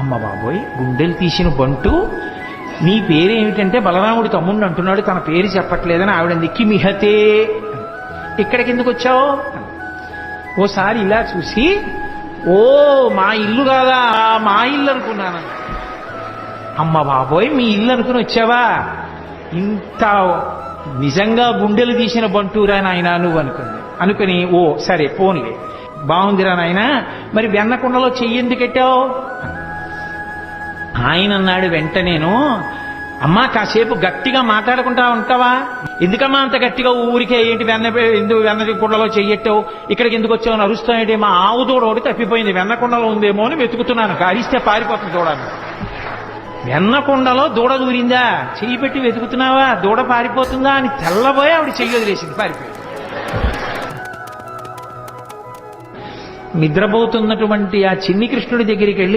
అమ్మ బాబోయ్, గుండెలు తీసిన బంటు, నీ పేరేమిటంటే బలరాముడి తమ్ముడిని అంటున్నాడు, తన పేరు చెప్పట్లేదని ఆవిడ నిక్కి మిహతే, ఇక్కడికి ఎందుకు వచ్చావు? ఓసారి ఇలా చూసి, ఓ మా ఇల్లు కాదా, మా ఇల్లు అనుకున్నాను. అమ్మ బాబోయ్, మీ ఇల్లు అనుకుని వచ్చావా? ఇంత నిజంగా గుండెలు తీసిన బంటూరా నాయన నువ్వు అనుకుని ఓ సరే పోన్లే, బాగుందిరా నాయన, మరి వెన్నకుండలో చెయ్యి ఎందుకు పెట్టావు? ఆయన అన్నాడు వెంటనేను, అమ్మా కాసేపు గట్టిగా మాట్లాడుకుంటా ఉంటావా? ఎందుకమ్మా అంత గట్టిగా ఊరికే ఏంటి వెన్న కుండలో చెయ్యెట్టావు, ఇక్కడికి ఎందుకు వచ్చావు అని అరుస్తానంటే, మా ఆవు దూడ ఒకటి తప్పిపోయింది, వెన్నకుండలో ఉందేమో అని వెతుకుతున్నాను, అరిస్తే పారిపోతుంది దూడని. వెన్నకుండలో దూడ దూరిందా, చెయ్యి పెట్టి వెతుకుతున్నావా, దూడ పారిపోతుందా అని తెల్లబోయి ఆవిడ చెయ్యి వదిలేసింది, పారిపోయింది. నిద్రపోతున్నటువంటి ఆ చిన్ని కృష్ణుడి దగ్గరికి వెళ్ళి